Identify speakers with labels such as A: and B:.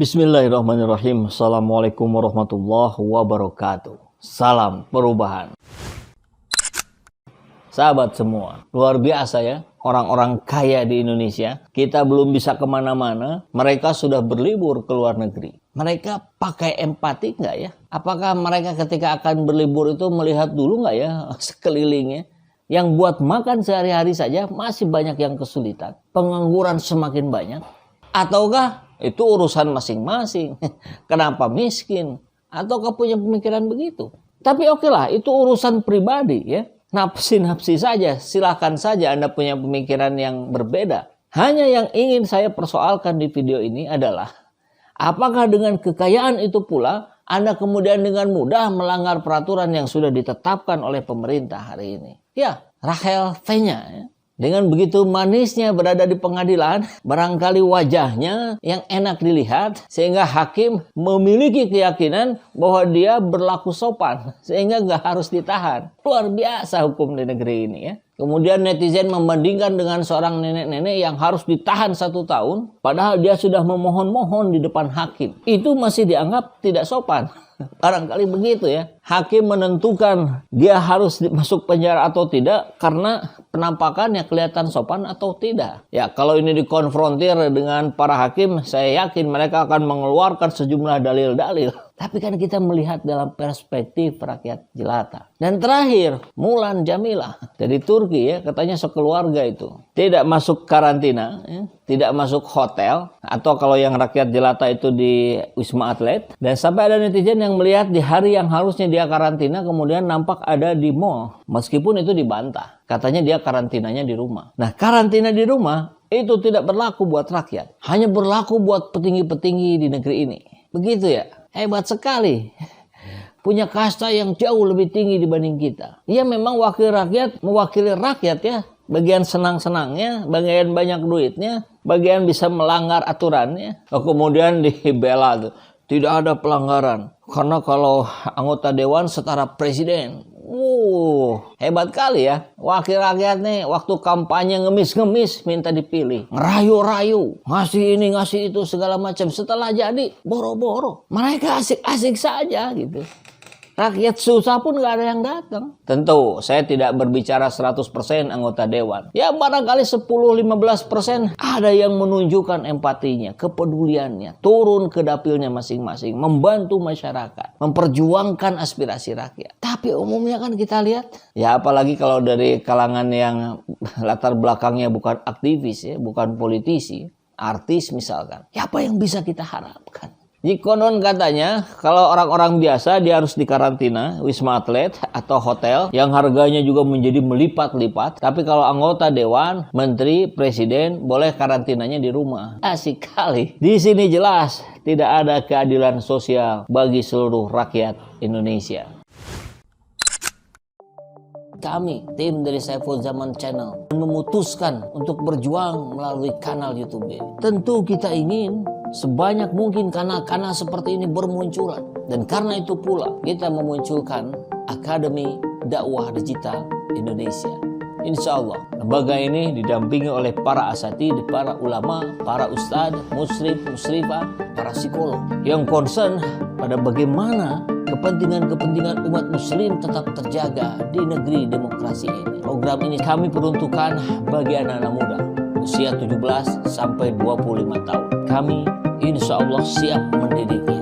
A: Bismillahirrahmanirrahim. Assalamualaikum warahmatullahi wabarakatuh. Salam perubahan. Sahabat semua, luar biasa ya. Orang-orang kaya di Indonesia, kita belum bisa kemana-mana, mereka sudah berlibur ke luar negeri. Mereka pakai empati nggak ya? Apakah mereka ketika akan berlibur itu melihat dulu nggak ya sekelilingnya? Yang buat makan sehari-hari saja masih banyak yang kesulitan. Pengangguran semakin banyak. Ataukah itu urusan masing-masing? Kenapa miskin? Ataukah punya pemikiran begitu? Tapi oke lah, itu urusan pribadi ya. Nafsi-nafsi saja, silakan saja Anda punya pemikiran yang berbeda. Hanya yang ingin saya persoalkan di video ini adalah, apakah dengan kekayaan itu pula Anda kemudian dengan mudah melanggar peraturan yang sudah ditetapkan oleh pemerintah hari ini? Ya, Rachel V-nya ya. Dengan begitu manisnya berada di pengadilan, barangkali wajahnya yang enak dilihat, sehingga hakim memiliki keyakinan bahwa dia berlaku sopan, sehingga nggak harus ditahan. Luar biasa hukum di negeri ini ya. Kemudian netizen membandingkan dengan seorang nenek-nenek yang harus ditahan 1 tahun, padahal dia sudah memohon-mohon di depan hakim. Itu masih dianggap tidak sopan. Barangkali begitu ya. Hakim menentukan dia harus masuk penjara atau tidak karena penampakannya kelihatan sopan atau tidak. Ya, kalau ini dikonfrontir dengan para hakim, saya yakin mereka akan mengeluarkan sejumlah dalil-dalil. Tapi kan kita melihat dalam perspektif rakyat jelata. Dan terakhir, Mulan Jameela dari Turki ya, katanya sekeluarga itu tidak masuk karantina, ya, tidak masuk hotel, atau kalau yang rakyat jelata itu di Wisma Atlet. Dan sampai ada netizen yang melihat di hari yang harusnya dia karantina kemudian nampak ada di mall, meskipun itu dibantah. Katanya dia karantinanya di rumah. Nah, karantina di rumah itu tidak berlaku buat rakyat, hanya berlaku buat petinggi-petinggi di negeri ini. Begitu ya. Hebat sekali. Punya kasta yang jauh lebih tinggi dibanding kita. Dia memang wakil rakyat, mewakili rakyat ya. Bagian senang-senangnya, bagian banyak duitnya, bagian bisa melanggar aturannya. Kemudian dibela tuh. Tidak ada pelanggaran. Karena kalau anggota dewan setara presiden. Hebat kali ya. Wakil rakyat nih waktu kampanye ngemis-ngemis minta dipilih. Ngerayu-rayu. Ngasih ini, ngasih itu segala macam. Setelah jadi boro-boro. Mereka asik-asik saja gitu. Rakyat susah pun gak ada yang datang. Tentu saya tidak berbicara 100% anggota dewan. Ya barangkali 10-15% ada yang menunjukkan empatinya, kepeduliannya. Turun ke dapilnya masing-masing. Membantu masyarakat. Memperjuangkan aspirasi rakyat. Tapi umumnya kan kita lihat. Ya apalagi kalau dari kalangan yang latar belakangnya bukan aktivis ya. Bukan politisi. Artis misalkan. Ya apa yang bisa kita harapkan? Konon katanya kalau orang-orang biasa dia harus dikarantina Wisma Atlet atau hotel yang harganya juga menjadi melipat-lipat. Tapi kalau anggota dewan, menteri, presiden boleh karantinanya di rumah. Asik kali. Di sini jelas tidak ada keadilan sosial bagi seluruh rakyat Indonesia. Kami, tim dari Saiful Zaman Channel, memutuskan untuk berjuang melalui kanal YouTube ini. Tentu kita ingin sebanyak mungkin kanal-kanal seperti ini bermunculan. Dan karena itu pula kita memunculkan Akademi Dakwah Digital Indonesia. Insya Allah, lembaga ini didampingi oleh para asatid, para ulama, para ustadz, musyrif, musyrifah, para psikolog yang concern pada bagaimana kepentingan-kepentingan umat muslim tetap terjaga di negeri demokrasi ini. Program ini kami peruntukkan bagi anak-anak muda usia 17 sampai 25 tahun. Kami insya Allah siap mendidiknya.